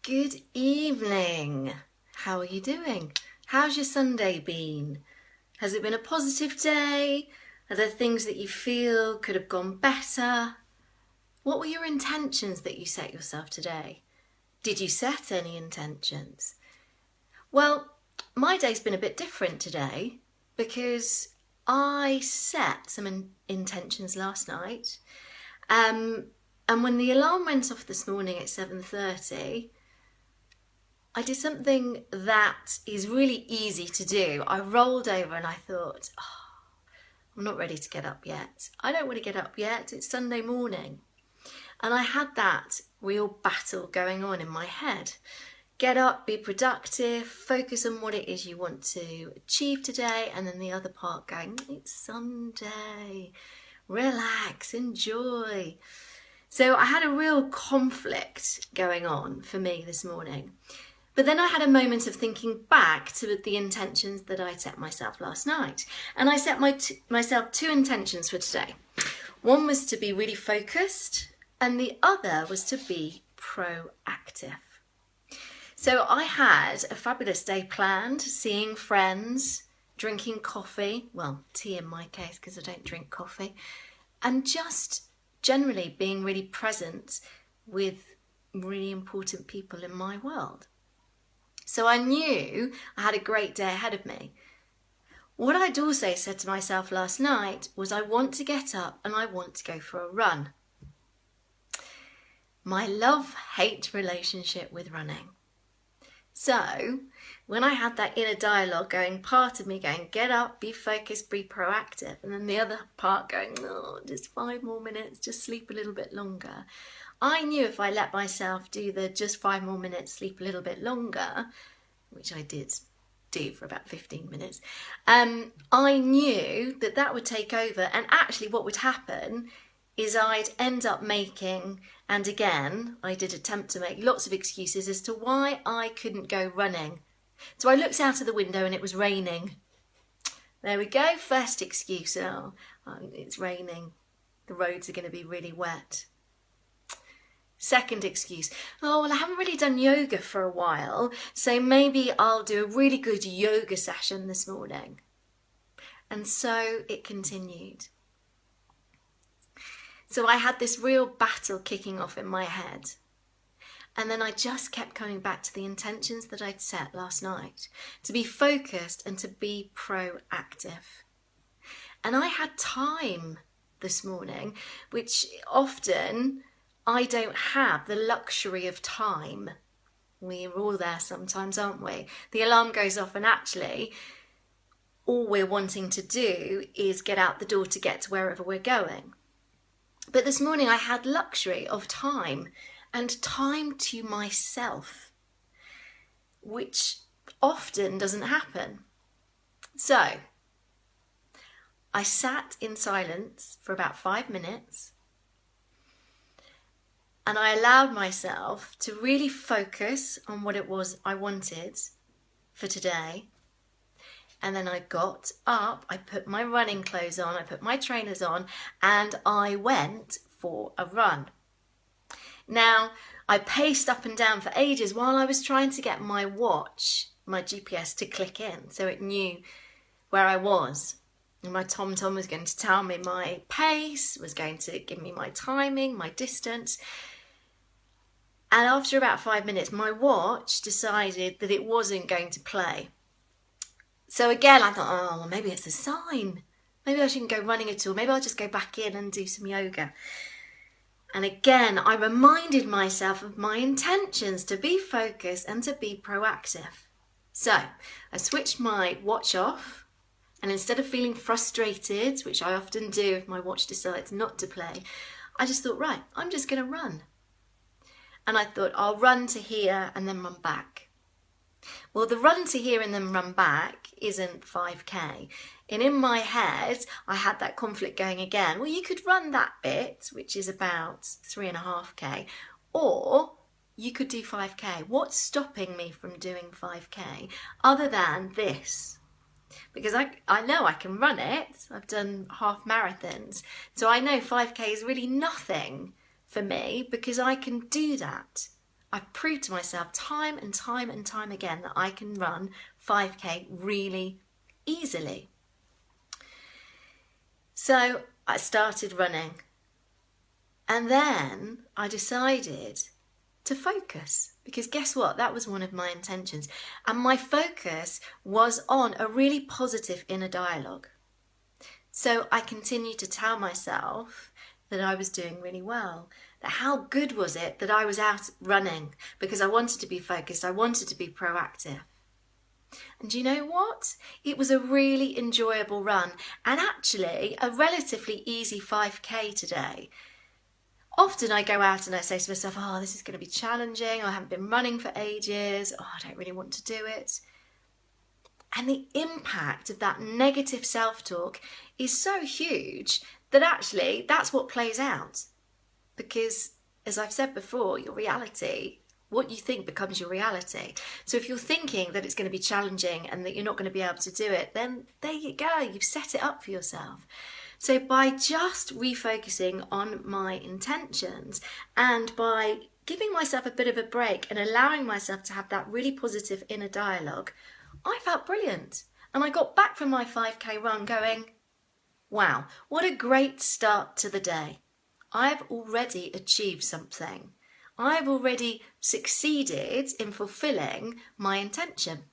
Good evening. How are you doing? How's your Sunday been? Has it been a positive day? Are there things that you feel could have gone better? What were your intentions that you set yourself today? Did you set any intentions? Well, my day's been a bit different today because I set some intentions last night. And when the alarm went off this morning at 7:30, I did something that is really easy to do. I rolled over and I thought, I'm not ready to get up yet. I don't want to get up yet. It's Sunday morning. And I had that real battle going on in my head. Get up, be productive, focus on what it is you want to achieve today. And then the other part going, it's Sunday. Relax, enjoy. So I had a real conflict going on for me this morning. But then I had a moment of thinking back to the intentions that I set myself last night. And I set myself two intentions for today. One was to be really focused and the other was to be proactive. So I had a fabulous day planned, seeing friends, drinking coffee, well, tea in my case because I don't drink coffee, and just generally being really present with really important people in my world. So I knew I had a great day ahead of me. What I'd also said to myself last night was I want to get up and I want to go for a run. My love-hate relationship with running. So when I had that inner dialogue going, part of me going, get up, be focused, be proactive, and then the other part going, oh, just 5 more minutes, just sleep a little bit longer. I knew if I let myself do the just 5 more minutes, sleep a little bit longer, which I did do for about 15 minutes, I knew that that would take over, and actually what would happen is I'd end up making, and again, I did attempt to make lots of excuses as to why I couldn't go running. So I looked out of the window and it was raining. There we go, first excuse. Oh, it's raining. The roads are going to be really wet. Second excuse, oh, well, I haven't really done yoga for a while, so maybe I'll do a really good yoga session this morning. And so it continued. So I had this real battle kicking off in my head. And then I just kept coming back to the intentions that I'd set last night, to be focused and to be proactive. And I had time this morning, which often I don't have the luxury of time. We're all there sometimes, aren't we? The alarm goes off and actually all we're wanting to do is get out the door to get to wherever we're going. But this morning I had luxury of time and time to myself, which often doesn't happen. So I sat in silence for about 5 minutes and I allowed myself to really focus on what it was I wanted for today. And then I got up, I put my running clothes on, I put my trainers on, and I went for a run. Now, I paced up and down for ages while I was trying to get my watch, my GPS, to click in so it knew where I was. And my TomTom was going to tell me my pace, was going to give me my timing, my distance. And after about 5 minutes, my watch decided that it wasn't going to play. So again, I thought, oh, well, maybe it's a sign. Maybe I shouldn't go running at all. Maybe I'll just go back in and do some yoga. And again, I reminded myself of my intentions to be focused and to be proactive. So I switched my watch off, and instead of feeling frustrated, which I often do if my watch decides not to play, I just thought, right, I'm just going to run. And I thought, I'll run to here and then run back. Well, the run to here and then run back isn't 5k. And in my head, I had that conflict going again. Well, you could run that bit, which is about 3.5k, or you could do 5k. What's stopping me from doing 5k other than this? Because I know I can run it. I've done half marathons. So I know 5k is really nothing for me because I can do that. I've proved to myself time and time and time again that I can run 5K really easily. So I started running, and then I decided to focus, because guess what? That was one of my intentions. And my focus was on a really positive inner dialogue. So I continued to tell myself that I was doing really well. That how good was it that I was out running, because I wanted to be focused, I wanted to be proactive. And you know what? It was a really enjoyable run, and actually a relatively easy 5K today. Often I go out and I say to myself, oh, this is going to be challenging, I haven't been running for ages, oh, I don't really want to do it. And the impact of that negative self-talk is so huge that actually that's what plays out. Because, as I've said before, your reality, what you think becomes your reality. So if you're thinking that it's going to be challenging and that you're not going to be able to do it, then there you go, you've set it up for yourself. So by just refocusing on my intentions and by giving myself a bit of a break and allowing myself to have that really positive inner dialogue, I felt brilliant. And I got back from my 5K run going, wow, what a great start to the day. I've already achieved something. I've already succeeded in fulfilling my intention.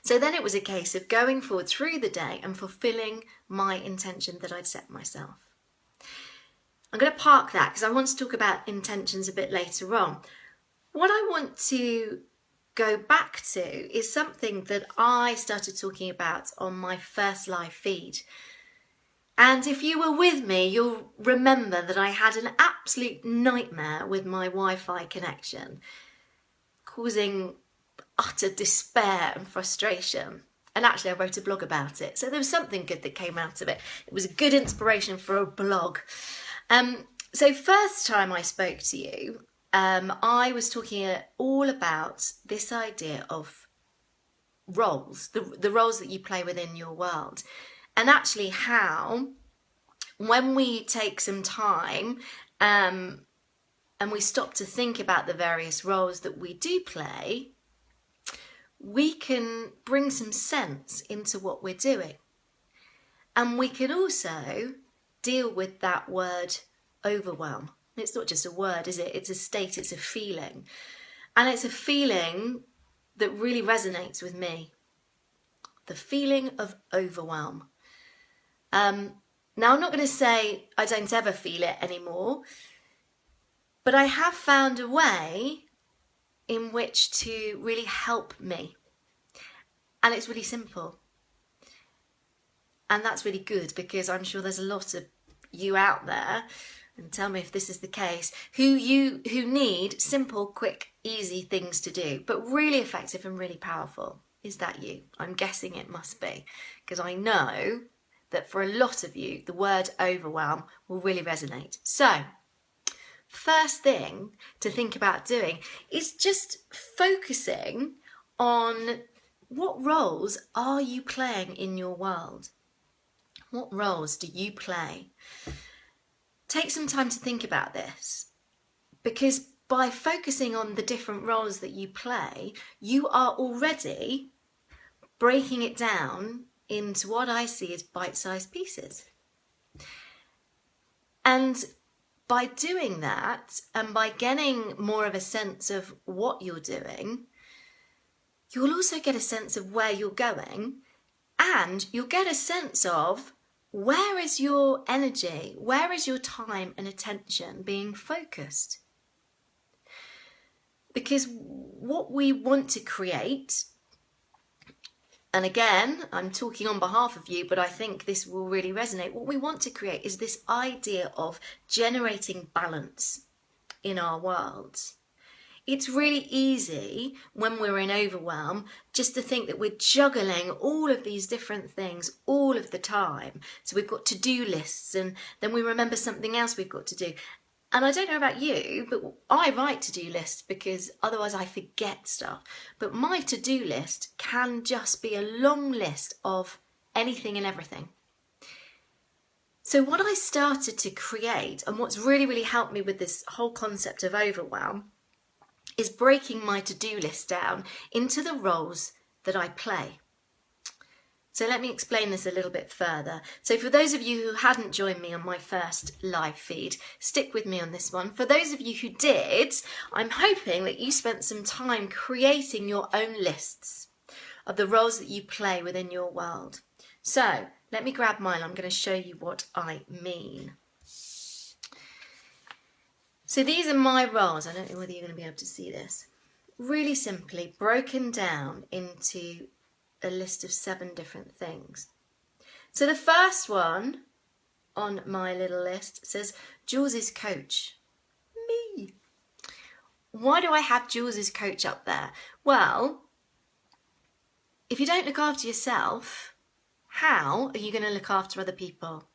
So then it was a case of going forward through the day and fulfilling my intention that I'd set myself. I'm going to park that because I want to talk about intentions a bit later on. What I want to go back to is something that I started talking about on my first live feed. And if you were with me, you'll remember that I had an absolute nightmare with my Wi-Fi connection, causing utter despair and frustration. And actually I wrote a blog about it. So there was something good that came out of it. It was a good inspiration for a blog. So first time I spoke to you, I was talking all about this idea of roles, the roles that you play within your world. And actually how, when we take some time and we stop to think about the various roles that we do play, we can bring some sense into what we're doing. And we can also deal with that word overwhelm. It's not just a word, is it? It's a state, it's a feeling. And it's a feeling that really resonates with me. The feeling of overwhelm. Now, I'm not going to say I don't ever feel it anymore, but I have found a way in which to really help me. And it's really simple. And that's really good, because I'm sure there's a lot of you out there, and tell me if this is the case, who need simple, quick, easy things to do, but really effective and really powerful. Is that you? I'm guessing it must be, because I know that for a lot of you, the word overwhelm will really resonate. So, first thing to think about doing is just focusing on what roles are you playing in your world? What roles do you play? Take some time to think about this, because by focusing on the different roles that you play, you are already breaking it down into what I see as bite-sized pieces. And by doing that, and by getting more of a sense of what you're doing, you'll also get a sense of where you're going, and you'll get a sense of where is your energy, where is your time and attention being focused. Because what we want to create, and again, I'm talking on behalf of you, but I think this will really resonate. What we want to create is this idea of generating balance in our worlds. It's really easy when we're in overwhelm just to think that we're juggling all of these different things all of the time. So we've got to-do lists, and then we remember something else we've got to do. And I don't know about you, but I write to-do lists because otherwise I forget stuff. But my to-do list can just be a long list of anything and everything. So what I started to create, and what's really, really helped me with this whole concept of overwhelm, is breaking my to-do list down into the roles that I play. So let me explain this a little bit further. So for those of you who hadn't joined me on my first live feed, stick with me on this one. For those of you who did, I'm hoping that you spent some time creating your own lists of the roles that you play within your world. So let me grab mine. I'm going to show you what I mean. So these are my roles. I don't know whether you're going to be able to see this. Really simply broken down into a list of 7 different things. So the first one on my little list says Jules' coach. Me. Why do I have Jules' coach up there? Well, if you don't look after yourself, how are you going to look after other people?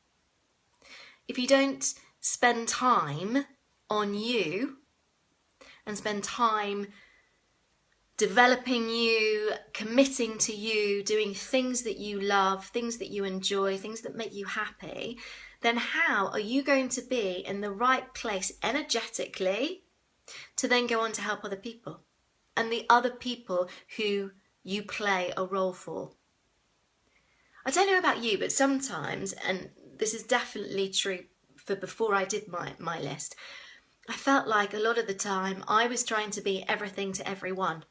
If you don't spend time on you and spend time developing you, committing to you, doing things that you love, things that you enjoy, things that make you happy, then how are you going to be in the right place energetically to then go on to help other people and the other people who you play a role for? I don't know about you, but sometimes, and this is definitely true for before I did my list, I felt like a lot of the time I was trying to be everything to everyone.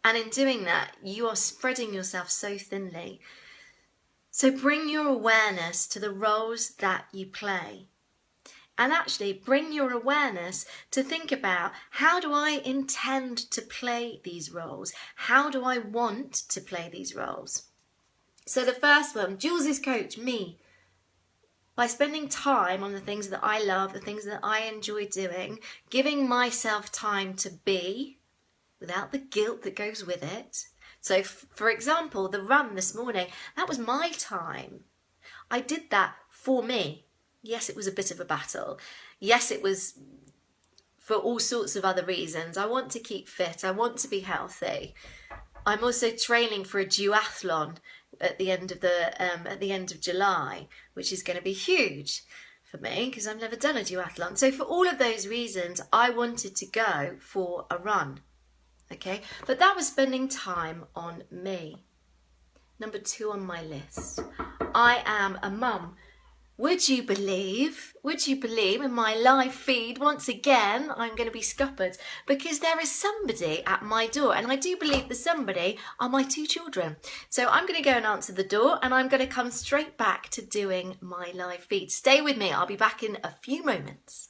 And in doing that, you are spreading yourself so thinly. So bring your awareness to the roles that you play. And actually bring your awareness to think about, how do I intend to play these roles? How do I want to play these roles? So the first one, Jules' coach, me. By spending time on the things that I love, the things that I enjoy doing, giving myself time to be, without the guilt that goes with it. So, for example, the run this morning, that was my time. I did that for me. Yes, it was a bit of a battle. Yes, it was for all sorts of other reasons. I want to keep fit. I want to be healthy. I'm also training for a duathlon at the end of July, which is going to be huge for me because I've never done a duathlon. So for all of those reasons, I wanted to go for a run. Okay, but that was spending time on me. Number 2 on my list, I am a mum. Would you believe in my live feed, once again, I'm going to be scuppered because there is somebody at my door, and I do believe the somebody are my 2 children. So I'm going to go and answer the door, and I'm going to come straight back to doing my live feed. Stay with me, I'll be back in a few moments.